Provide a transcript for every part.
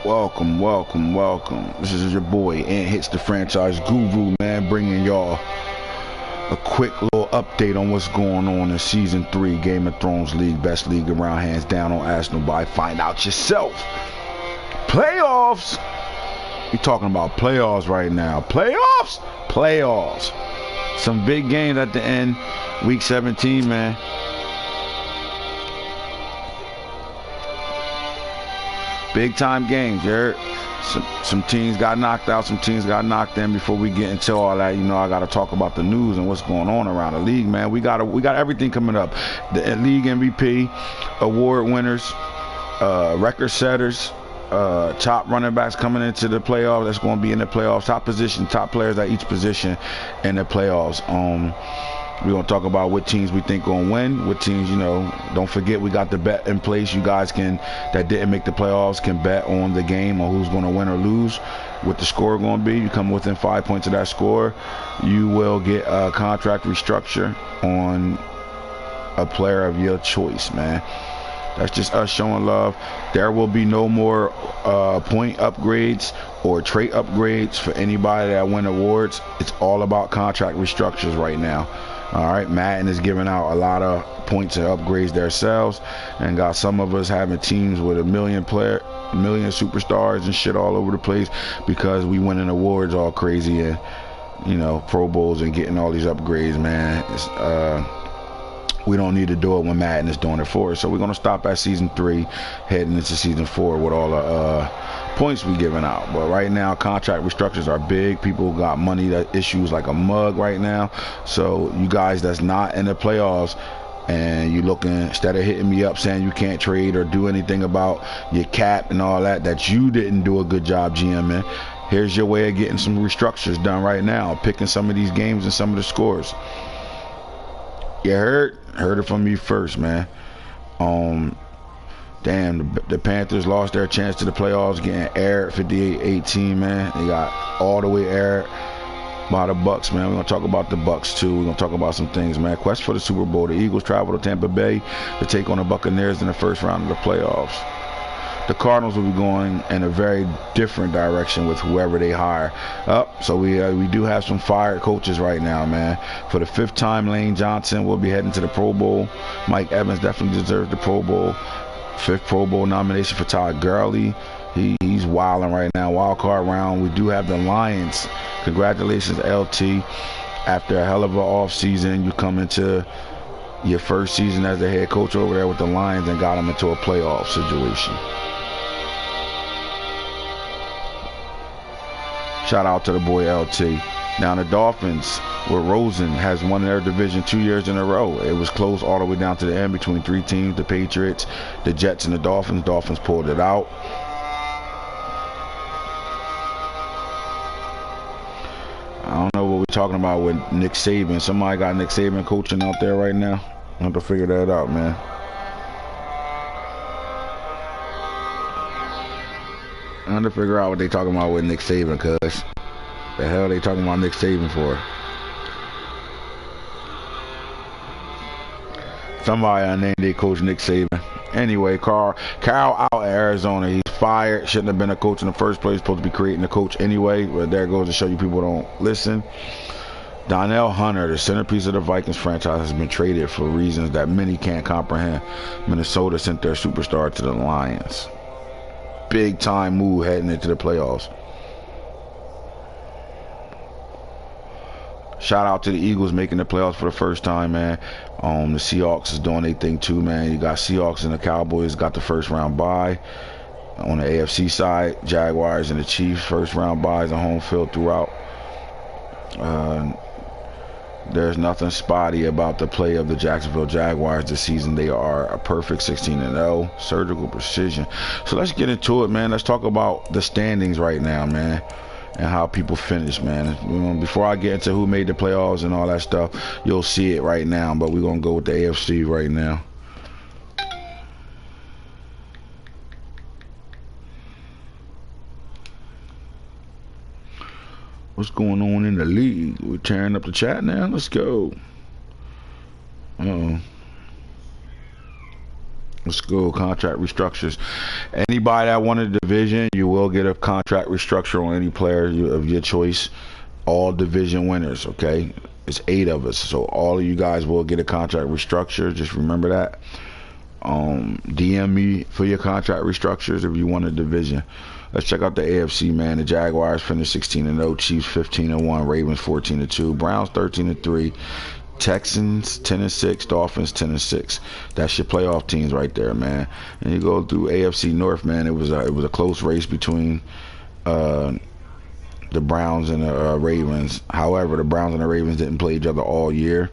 Welcome, welcome, welcome. This is your boy, AntHits the franchise guru, man, bringing y'all a quick little update on what's going on in Season 3, Game of Thrones League, best league around, hands down on Ask Nobody. Find out yourself. Playoffs! We talking about playoffs right now. Playoffs! Playoffs. Some big games at the end. Week 17, man. Big time games, you heard? Some teams got knocked out, some teams got knocked in. Before we get into all that, you know, I got to talk about the news and what's going on around the league, man. We got everything coming up. The league MVP, award winners, record setters, top running backs coming into the playoffs. That's going to be in the playoffs. Top position, top players at each position in the playoffs. We're going to talk about what teams we think going to win, what teams, you know, don't forget we got the bet in place. You guys that didn't make the playoffs can bet on the game or who's going to win or lose, what the score going to be. You come within 5 points of that score, you will get a contract restructure on a player of your choice, man. That's just us showing love. There will be no more point upgrades or trait upgrades for anybody that win awards. It's all about contract restructures right now. All right, Madden is giving out a lot of points and upgrades themselves, and got some of us having teams with a million superstars and shit all over the place because we winning awards all crazy and, you know, Pro Bowls and getting all these upgrades, man. We don't need to do it when Madden is doing it for us. So we're going to stop at Season 3, heading into Season 4 with all the points we giving out. But right now, contract restructures are big. People got money that issues like a mug right now. So you guys that's not in the playoffs and you looking, instead of hitting me up saying you can't trade or do anything about your cap and all that you didn't do a good job GMing, here's your way of getting some restructures done right now, picking some of these games and some of the scores. You heard it from me first, man. Damn, the Panthers lost their chance to the playoffs, getting aired 58-18, man. They got all the way aired by the Bucks, man. We're gonna talk about the Bucks too. We're gonna talk about some things, man. Quest for the Super Bowl. The Eagles travel to Tampa Bay to take on the Buccaneers in the first round of the playoffs. The Cardinals will be going in a very different direction with whoever they hire up. So we do have some fired coaches right now, man. For the 5th time, Lane Johnson will be heading to the Pro Bowl. Mike Evans definitely deserves the Pro Bowl. 5th Pro Bowl nomination for Todd Gurley. He's wilding right now. Wildcard round. We do have the Lions. Congratulations, LT. After a hell of an off season, you come into your first season as the head coach over there with the Lions and got them into a playoff situation. Shout out to the boy LT. Now the Dolphins with Rosen has won their division 2 years in a row. It was close all the way down to the end between 3 teams, the Patriots, the Jets, and the Dolphins. Dolphins pulled it out. I don't know what we're talking about with Nick Saban. Somebody got Nick Saban coaching out there right now. I have to figure that out, man. I have to figure out what they talking about with Nick Saban, cuz the hell they talking about Nick Saban for? Somebody named their coach Nick Saban. Anyway, Carl out in Arizona. He's fired. Shouldn't have been a coach in the first place. Supposed to be creating a coach anyway. But there goes to show you people don't listen. Donnell Hunter, the centerpiece of the Vikings franchise, has been traded for reasons that many can't comprehend. Minnesota sent their superstar to the Lions. Big time move heading into the playoffs. Shout out to the Eagles making the playoffs for the first time, man. The Seahawks is doing their thing too, man. You got Seahawks and the Cowboys got the first round bye. On the AFC side, Jaguars and the Chiefs first round byes on home field throughout. There's nothing spotty about the play of the Jacksonville Jaguars this season. They are a perfect 16-0, surgical precision. So let's get into it, man. Let's talk about the standings right now, man, and how people finish, man. You know, before I get into who made the playoffs and all that stuff, you'll see it right now, but we're going to go with the AFC right now. What's going on in the league? We're tearing up the chat now. Let's go. Uh-oh. School contract restructures. Anybody that won a division, you will get a contract restructure on any player of your choice. All division winners, okay? It's 8 of us, so all of you guys will get a contract restructure. Just remember that. DM me for your contract restructures if you want a division. Let's check out the AFC, man. The Jaguars finished 16-0, Chiefs 15-1, Ravens 14-2, Browns 13-3. Texans 10-6, Dolphins 10-6. That's your playoff teams right there, man. And you go through AFC North, man. It was a close race between the Browns and the Ravens. However, the Browns and the Ravens didn't play each other all year,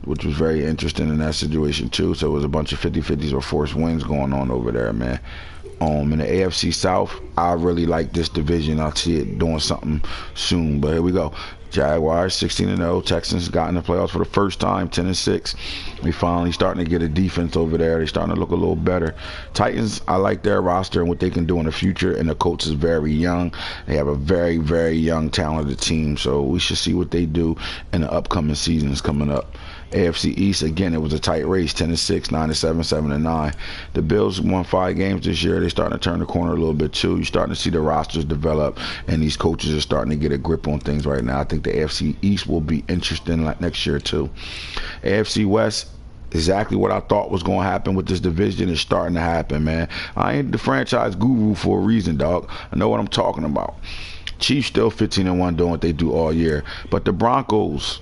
which was very interesting in that situation too. So it was a bunch of 50-50s or forced wins going on over there, man. In the AFC South, I really like this division. I'll see it doing something soon. But here we go. Jaguars 16-0. Texans got in the playoffs for the first time, 10-6. We finally starting to get a defense over there. They're starting to look a little better. Titans, I like their roster and what they can do in the future. And the coach is very young. They have a very, very young, talented team. So we should see what they do in the upcoming seasons coming up. AFC East, again, it was a tight race, 10-6, 9-7, 7-9. The Bills won 5 games this year. They're starting to turn the corner a little bit too. You're starting to see the rosters develop, and these coaches are starting to get a grip on things right now. I think the AFC East will be interesting like next year too. AFC West, exactly what I thought was going to happen with this division is starting to happen, man. I ain't the franchise guru for a reason, dog. I know what I'm talking about. Chiefs still 15-1 doing what they do all year, but the Broncos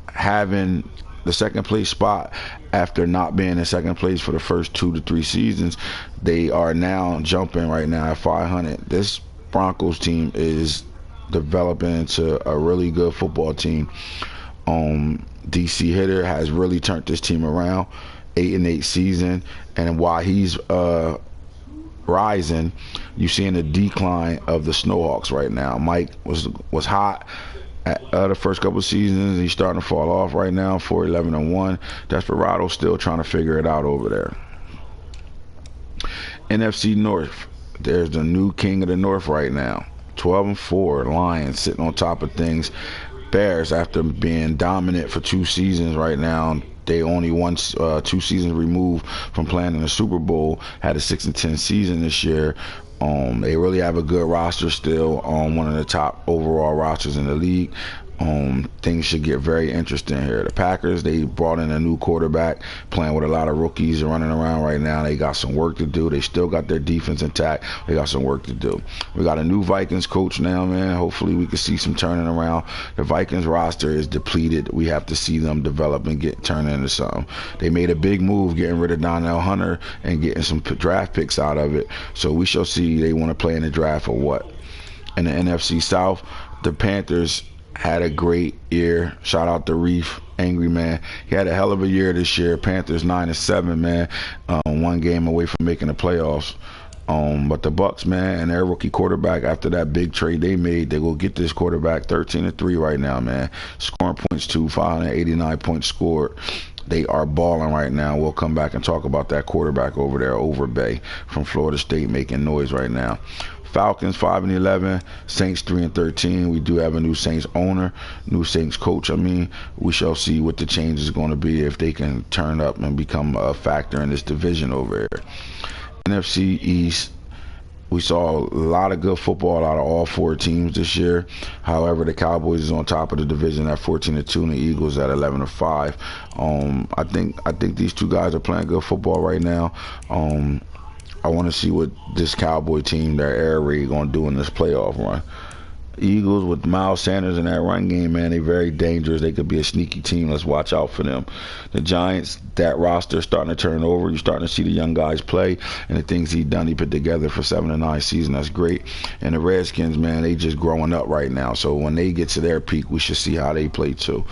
having the second place spot after not being in second place for the first 2 to 3 seasons, they are now jumping right now at 500. This Broncos team is developing into a really good football team. DC Hitter has really turned this team around. 8-8 season, and while he's rising, you're seeing a decline of the Snowhawks right now. Mike was hot the first couple of seasons. He's starting to fall off right now, 4-11-1. Desperado's still trying to figure it out over there. NFC North, there's the new king of the North right now, 12-4. Lions sitting on top of things. Bears, after being dominant for 2 seasons right now, they only won 2 seasons removed from playing in the Super Bowl, had a 6-10 season this year. They really have a good roster still, one of the top overall rosters in the league. Things should get very interesting here. The Packers, they brought in a new quarterback, playing with a lot of rookies running around right now. They got some work to do. They still got their defense intact. They got some work to do. We got a new Vikings coach now, man. Hopefully we can see some turning around. The Vikings roster is depleted. We have to see them develop and get turned into something. They made a big move getting rid of Donnell Hunter and getting some draft picks out of it. So we shall see they want to play in the draft or what. In the NFC South, the Panthers had a great year. Shout out to Reef, Angry Man. He had a hell of a year this year. Panthers 9-7, man. 1 game away from making the playoffs. But the Bucks, man, and their rookie quarterback, after that big trade they made, they will get this quarterback 13-3 right now, man. Scoring points too, 589 points scored. They are balling right now. We'll come back and talk about that quarterback over there, Overbay from Florida State, making noise right now. Falcons 5-11, Saints 3-13. We do have a new Saints owner, new Saints coach. We shall see what the change is going to be, if they can turn up and become a factor in this division over here. NFC East, we saw a lot of good football out of all 4 teams this year. However, the Cowboys is on top of the division at 14-2, and the Eagles at 11-5. I think these 2 guys are playing good football right now. I want to see what this Cowboy team, their air raid, going to do in this playoff run. Eagles with Miles Sanders in that run game, man, they're very dangerous. They could be a sneaky team. Let's watch out for them. The Giants, that roster starting to turn over. You're starting to see the young guys play, and the things he put together for 7-9 season. That's great. And the Redskins, man, they just growing up right now. So when they get to their peak, we should see how they play too.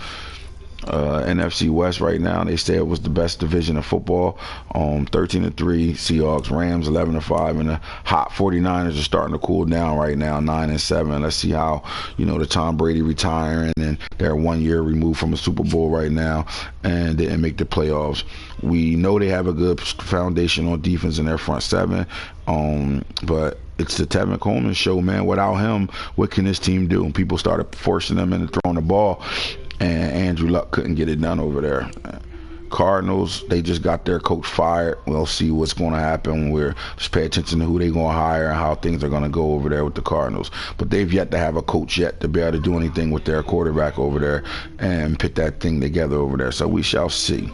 NFC West right now, they say it was the best division of football. 13-3 Seahawks, Rams 11-5, and the hot 49ers are starting to cool down right now, 9-7. Let's see how, the Tom Brady retiring, and they're 1 year removed from a Super Bowl right now and didn't make the playoffs. We know they have a good foundation on defense in their front 7, but it's the Tevin Coleman show, man. Without him, what can this team do? And people started forcing them into throwing the ball, and Andrew Luck couldn't get it done over there. Cardinals, they just got their coach fired. We'll see what's going to happen. We're just pay attention to who they're going to hire and how things are going to go over there with the Cardinals. But they've yet to have a coach yet to be able to do anything with their quarterback over there and put that thing together over there. So we shall see.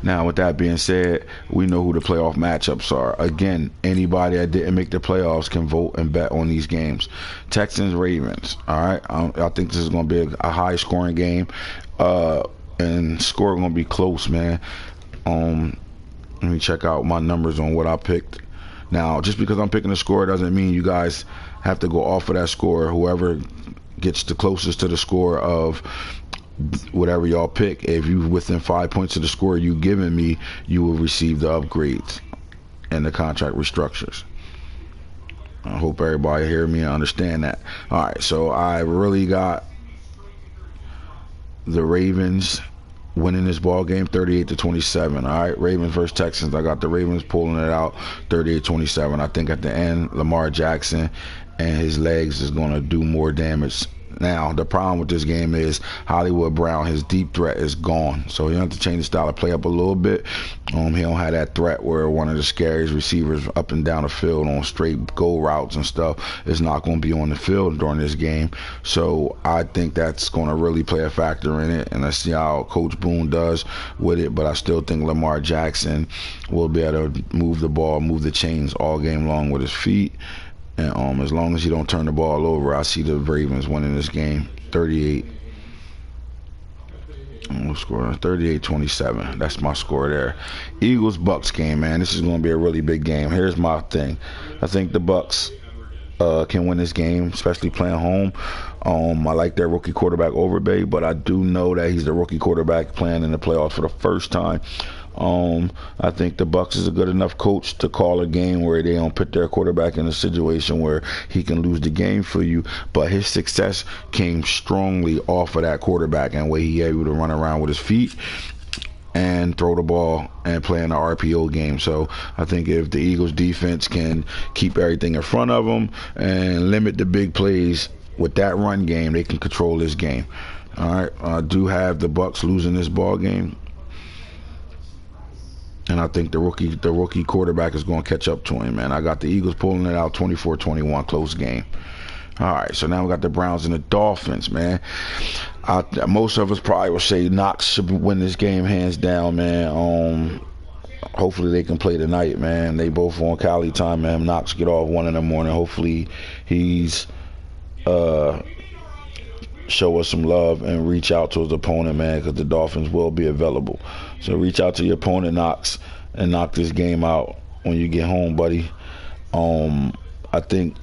Now, with that being said, we know who the playoff matchups are. Again, anybody that didn't make the playoffs can vote and bet on these games. Texans, Ravens. All right, I think this is going to be a high-scoring game, and score going to be close, man. Let me check out my numbers on what I picked. Now, just because I'm picking a score doesn't mean you guys have to go off of that score. Whoever gets the closest to the score of whatever y'all pick, if you within 5 points of the score you giving me, you will receive the upgrades and the contract restructures. I hope everybody hear me and understand that. All right, so I really got the Ravens winning this ball game 38-27. All right, Ravens versus Texans. I got the Ravens pulling it out 38-27. I think at the end, Lamar Jackson and his legs is going to do more damage. Now, the problem with this game is Hollywood Brown, his deep threat is gone. So he has to change the style of play up a little bit. He don't have that threat where one of the scariest receivers up and down the field on straight goal routes and stuff is not going to be on the field during this game. So I think that's going to really play a factor in it. And let's see how Coach Boone does with it. But I still think Lamar Jackson will be able to move the ball, move the chains all game long with his feet. And as long as you don't turn the ball over, I see the Ravens winning this game 38. We'll score 38-27. That's my score there. Eagles-Bucks game, man. This is going to be a really big game. Here's my thing. I think the Bucks can win this game, especially playing home. I like their rookie quarterback Overbay, but I do know that he's the rookie quarterback playing in the playoffs for the first time. I think the Bucks is a good enough coach to call a game where they don't put their quarterback in a situation where he can lose the game for you. But his success came strongly off of that quarterback and way he able to run around with his feet and throw the ball and play in the RPO game. So I think if the Eagles defense can keep everything in front of them and limit the big plays with that run game, they can control this game. All right, I do have the Bucks losing this ball game. And I think the rookie quarterback is going to catch up to him, man. I got the Eagles pulling it out 24-21, close game. All right, so now we got the Browns and the Dolphins, man. Most of us probably will say Knox should win this game hands down, man. Hopefully they can play tonight, man. They both on Cali time, man. Knox get off 1 in the morning. Hopefully he's show us some love and reach out to his opponent, man, because the Dolphins will be available. So reach out to your opponent, Knox, and knock this game out when you get home, buddy. I think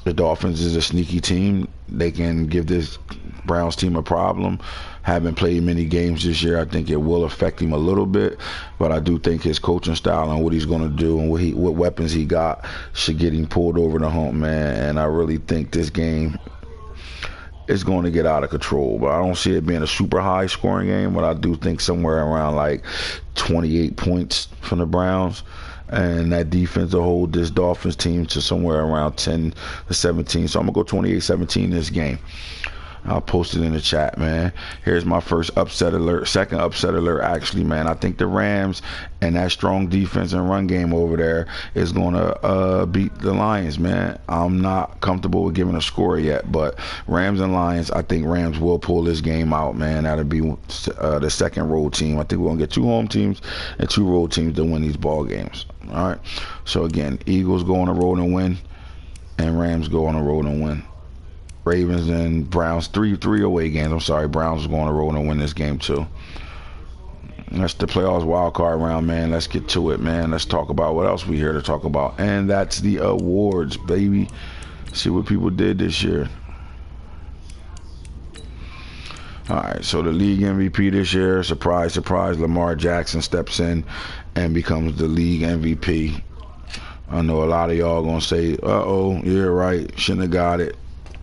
the Dolphins is a sneaky team. They can give this Browns team a problem. Haven't played many games this year. I think it will affect him a little bit, but I do think his coaching style and what he's going to do and what weapons he got should get him pulled over the hump, man. And I really think this game is going to get out of control, but I don't see it being a super high scoring game, but I do think somewhere around like 28 points from the Browns, and that defense will hold this Dolphins team to somewhere around 10-17. So I'm gonna go 28-17 this game. I'll post it in the chat, man. Here's my first upset alert, second upset alert, actually, man. I think the Rams and that strong defense and run game over there is going to beat the Lions, man. I'm not comfortable with giving a score yet, but Rams and Lions, I think Rams will pull this game out, man. That'll be the second road team. I think we're going to get 2 home teams and 2 road teams to win these ball games. All right. So, again, Eagles go on the road and win, and Rams go on the road and win. Ravens and Browns, three away games. I'm sorry, Browns is going to roll and win this game too. That's the playoffs wild card round, man. Let's get to it, man. Let's talk about what else we here to talk about, and that's the awards, baby. See what people did this year. All right, so the league MVP this year, surprise, surprise, Lamar Jackson steps in and becomes the league MVP. I know a lot of y'all gonna say, "Uh-oh, you're right, shouldn't have got it."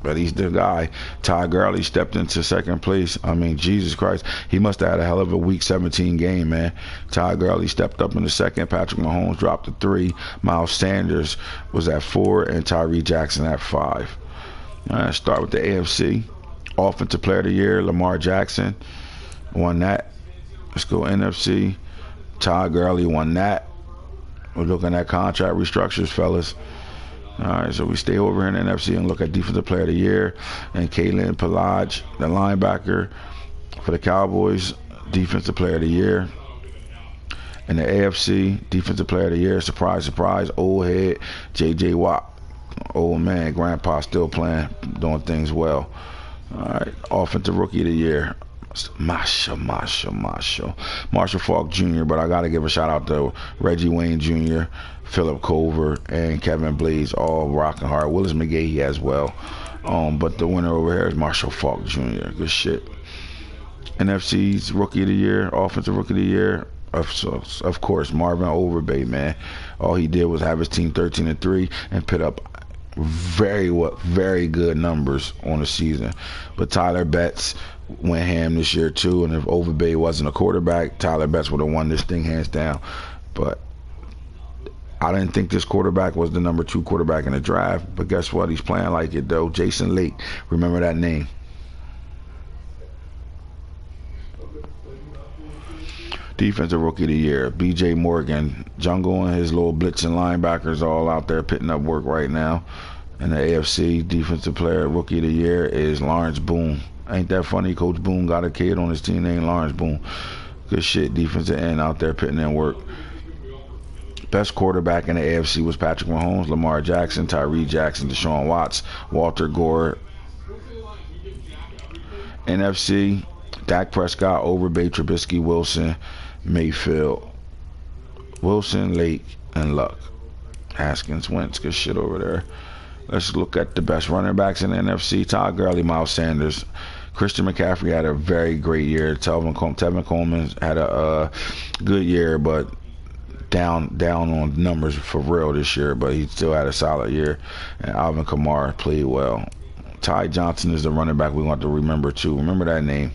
But he's the guy. Ty Gurley stepped into second place. I mean, Jesus Christ. He must have had a hell of a Week 17 game, man. Ty Gurley stepped up in the second. Patrick Mahomes dropped to 3. Miles Sanders was at 4. And Tyree Jackson at 5. Let's start with the AFC. Offensive Player of the Year, Lamar Jackson won that. Let's go NFC. Todd Gurley won that. We're looking at contract restructures, fellas. All right, so we stay over in the NFC and look at Defensive Player of the Year. And Kalen Palage, the linebacker for the Cowboys, Defensive Player of the Year. In the AFC, Defensive Player of the Year, surprise, surprise, old head, J.J. Watt. Old man, grandpa still playing, doing things well. All right, Offensive Rookie of the Year, Marshall Faulk Jr., but I got to give a shout out to Reggie Wayne Jr., Philip Culver, and Kevin Bleeds, all rocking hard. Willis McGahee as well. But the winner over here is Marshall Faulk Jr. Good shit. NFC's Rookie of the Year, Offensive Rookie of the Year, of course, Marvin Overbay, man. All he did was have his team 13-3 and put up very good numbers on the season. But Tyler Betts went ham this year too, and if Overbay wasn't a quarterback, Tyler Betts would have won this thing hands down. But I didn't think this quarterback was the number 2 quarterback in the draft, but guess what? He's playing like it though. Jason Lake, remember that name. Defensive Rookie of the Year, B.J. Morgan. Jungle and his little blitzing linebackers all out there putting up work right now. In the AFC, Defensive Player Rookie of the Year is Lawrence Boone. Ain't that funny? Coach Boone got a kid on his team named Lawrence Boone. Good shit, defensive end out there putting in work. Best quarterback in the AFC was Patrick Mahomes, Lamar Jackson, Tyree Jackson, Deshaun Watts, Walter Gore. NFC, Dak Prescott, Overbay, Trubisky, Wilson, Mayfield, Wilson, Lake, and Luck. Haskins, Wentz, good shit over there. Let's look at the best running backs in the NFC. Todd Gurley, Miles Sanders. Christian McCaffrey had a very great year. Tevin Coleman had a good year, but down on numbers for real this year, but he still had a solid year. And Alvin Kamara played well. Ty Johnson is the running back we want to remember too. Remember that name.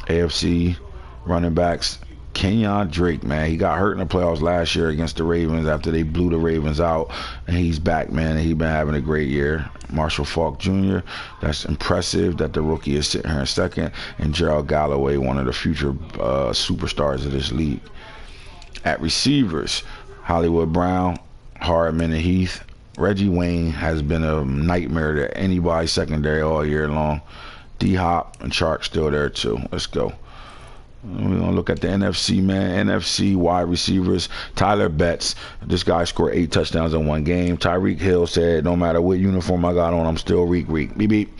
AFC running backs, Kenyon Drake, man. He got hurt in the playoffs last year against the Ravens after they blew the Ravens out, and he's back, man, and he's been having a great year. Marshall Faulk Jr., that's impressive that the rookie is sitting here in second, and Gerald Galloway, one of the future superstars of this league. At receivers, Hollywood Brown, Hardman, and Heath. Reggie Wayne has been a nightmare to anybody's secondary all year long. D-Hop and Chark still there too. Let's go. We're going to look at the NFC, man. NFC wide receivers. Tyler Betts. This guy scored 8 touchdowns in one game. Tyreek Hill said, no matter what uniform I got on, I'm still Reek. Beep, beep.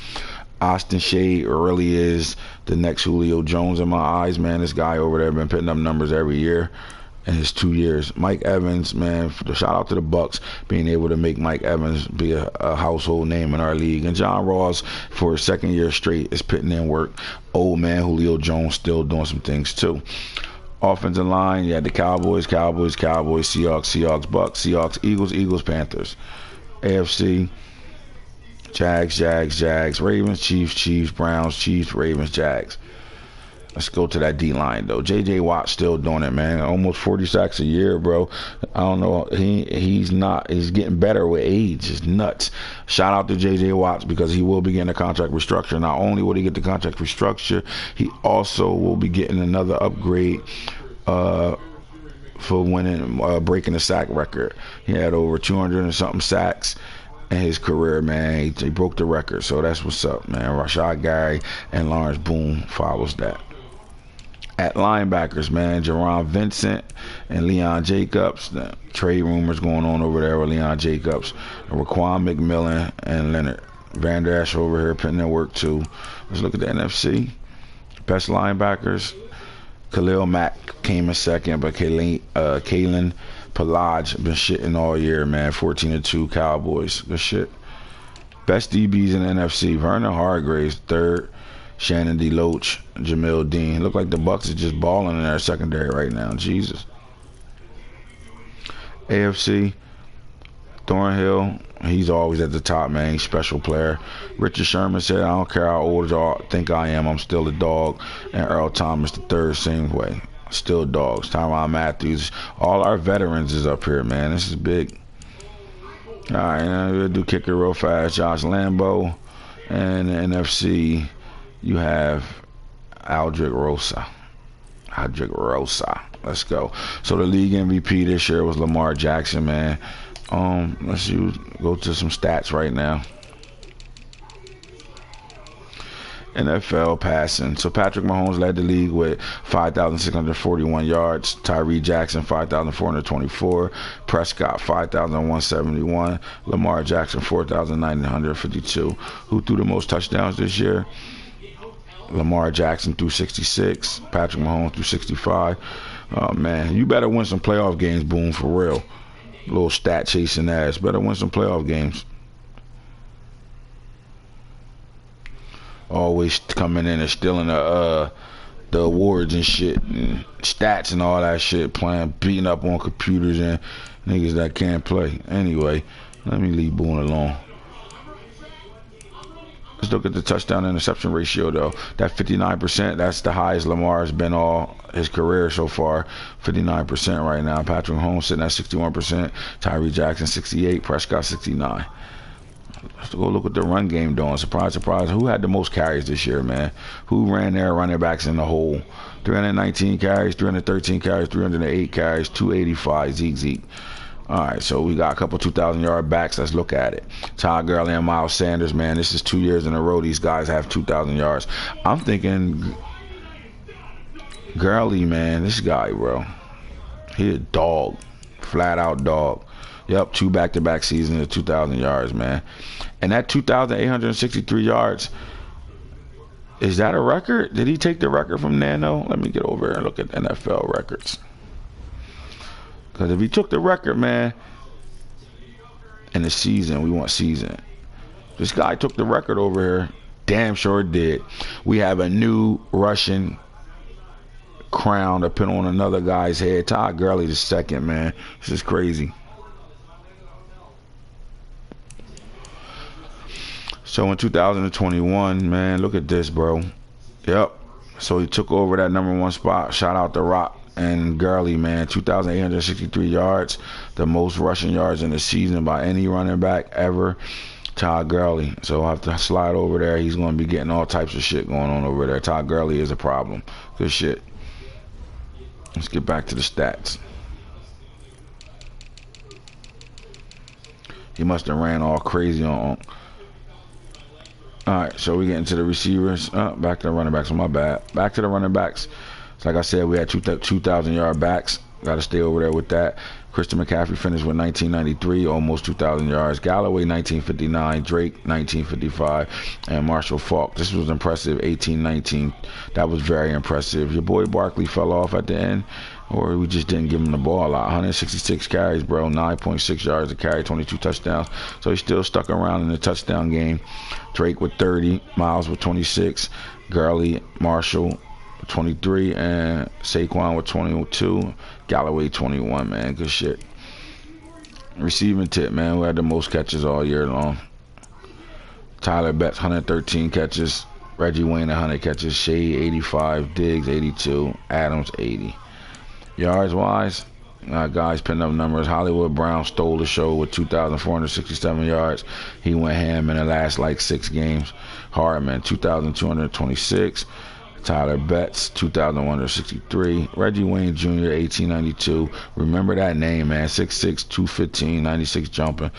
Austin Shea really is the next Julio Jones in my eyes, man. This guy over there been putting up numbers every year in his 2 years. Mike Evans, man, shout out to the Bucks being able to make Mike Evans be a household name in our league. And John Ross, for his second year straight, is putting in work. Old man Julio Jones still doing some things too. Offensive line, you had the Cowboys, Seahawks, Bucks, Seahawks, Eagles, Panthers. AFC, Jags, Ravens, Chiefs, Browns, Chiefs, Ravens, Jags. Let's go to that D-line, though. J.J. Watt still doing it, man. Almost 40 sacks a year, bro. I don't know. He's getting better with age. It's nuts. Shout out to J.J. Watt because he will be getting a contract restructure. Not only will he get the contract restructure, he also will be getting another upgrade for breaking the sack record. He had over 200 and something sacks in his career, man. He broke the record, so that's what's up, man. Rashad Gary and Lawrence Boone follows that. At linebackers, man, Jerron Vincent and Leon Jacobs. The trade rumors going on over there with Leon Jacobs. Raquan McMillan and Leonard Van Der Esch over here putting their work too. Let's look at the NFC. Best linebackers. Khalil Mack came in second, but Kalen Palage been shitting all year, man. 14-2 Cowboys. Good shit. Best DBs in the NFC. Vernon Hargreaves, third. Shannon DeLoach, Jamil Dean. Look like the Bucks are just balling in their secondary right now. Jesus. AFC, Thornhill, he's always at the top, man. He's a special player. Richard Sherman said, I don't care how old y'all think I am, I'm still a dog. And Earl Thomas the third, same way. Still dogs. Tyrann Matthews. All our veterans is up here, man. This is big. All right, we'll do kicker real fast. Josh Lambo. And the NFC, you have Aldrick Rosa. Hydrick Rosa. Let's go. So the league MVP this year was Lamar Jackson, man. Let's go to some stats right now. NFL passing. So Patrick Mahomes led the league with 5,641 yards. Tyree Jackson 5,424. Prescott 5,171. Lamar Jackson 4,952. Who threw the most touchdowns this year? Lamar Jackson threw 66. Patrick Mahomes threw 65. Oh man, you better win some playoff games, Boom, for real. Little stat chasing ass. Better win some playoff games. Always coming in and stealing the awards and shit, and stats and all that shit, beating up on computers and niggas that can't play. Anyway, let me leave Boone alone. Let's look at the touchdown interception ratio though. That 59%, that's the highest Lamar's been all his career so far. 59% right now. Patrick Mahomes sitting at 61%. Tyree Jackson 68%. Prescott 69%. Let's go look at the run game doing. Surprise, surprise. Who had the most carries this year, man? Who ran their running backs in the hole? 319 carries, 313 carries, 308 carries, 285. Zeke. All right, so we got a couple 2,000-yard backs. Let's look at it. Todd Gurley and Miles Sanders, man. This is 2 years in a row these guys have 2,000 yards. I'm thinking Gurley, man. This guy, bro. He a dog. Flat-out dog. Yep, 2 back-to-back seasons of 2,000 yards, man. And that 2,863 yards, is that a record? Did he take the record from Nano? Let me get over here and look at NFL records. Because if he took the record, man, in the season, we want season. This guy took the record over here. Damn sure did. We have a new Russian crown to put on another guy's head. Todd Gurley the second, man. This is crazy. So in 2021, man, look at this, bro. Yep. So he took over that #1 spot. Shout out to Rock and Gurley, man. 2,863 yards, the most rushing yards in the season by any running back ever. Todd Gurley. So I'll have to slide over there. He's going to be getting all types of shit going on over there. Todd Gurley is a problem. Good shit. Let's get back to the stats. He must have ran all crazy on. All right, so we get into the receivers. Back to the running backs. My bad. Back to the running backs. So like I said, we had 2,000-yard backs. Got to stay over there with that. Christian McCaffrey finished with 1993, almost 2,000 yards. Galloway, 1959. Drake, 1955. And Marshall Faulk. This was impressive, 1819. That was very impressive. Your boy Barkley fell off at the end, or we just didn't give him the ball a lot. 166 carries, bro. 9.6 yards a carry, 22 touchdowns. So he's still stuck around in the touchdown game. Drake with 30. Miles with 26. Gurley, Marshall, 23, and Saquon with 22. Galloway 21, man. Good shit. Receiving tip, man. We had the most catches all year long. Tyler Betts 113 catches. Reggie Wayne 100 catches. Shea 85. Diggs 82. Adams 80. Yards wise, guys putting up numbers. Hollywood Brown stole the show with 2,467 yards. He went ham in the last like 6 games. Hardman 2,226. Tyler Betts, 2,163. Reggie Wayne Jr., 1892. Remember that name, man. 6'6", 215, 96 jumping.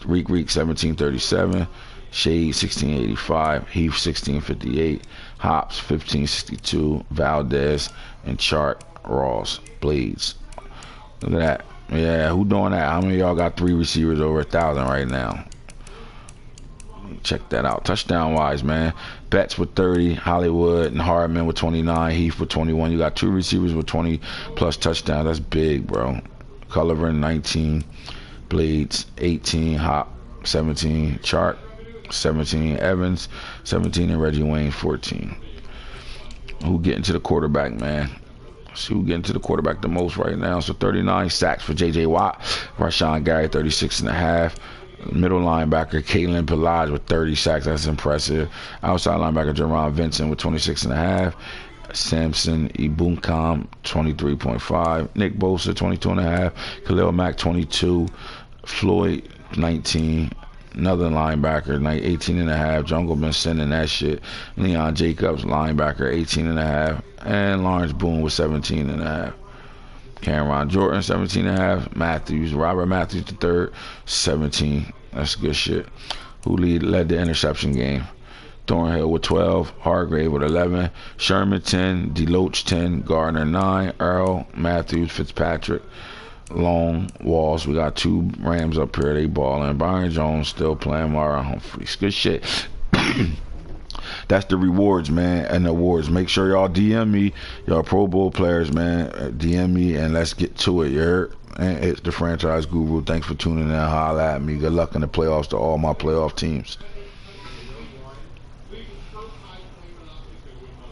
Reek, 1737. Shade, 1685. Heath, 1658. Hops, 1562. Valdez, and Chart, Ross, Blades. Look at that. Yeah, who doing that? How many of y'all got 3 receivers over 1,000 right now? Check that out. Touchdown wise, man. Betts with 30, Hollywood and Hardman with 29, Heath with 21. You got 2 receivers with 20 plus touchdowns. That's big, bro. Culliver 19, Blades 18, Hop 17, Chart 17, Evans 17, and Reggie Wayne 14. Who getting to the quarterback, man? See who getting to the quarterback the most right now. So 39 sacks for J.J. Watt. Rashawn Gary 36.5. Middle linebacker Kalen Pelage with 30 sacks. That's impressive. Outside linebacker Jerron Vincent with 26.5. Samson Ibunkam 23.5. Nick Bosa 22.5. Khalil Mack 22. Floyd 19. another linebacker, like 18.5. Jungle been sending that shit. Leon Jacobs, linebacker, 18.5. And Lawrence Boone with 17.5. Cameron Jordan, 17.5. Matthews, Robert Matthews III, 17. That's good shit. Who led the interception game? Thornhill with 12, Hargrave with 11, Sherman 10, Deloach 10, Gardner 9, Earl, Matthews, Fitzpatrick, Long, Walls. We got 2 Rams up here. They balling. Byron Jones still playing. Mara Humphreys. Good shit. That's the rewards, man, and the awards. Make sure y'all DM me, y'all Pro Bowl players, man. DM me and let's get to it. You heard? And it's the Franchise Guru. Thanks for tuning in. Holla at me. Good luck in the playoffs to all my playoff teams.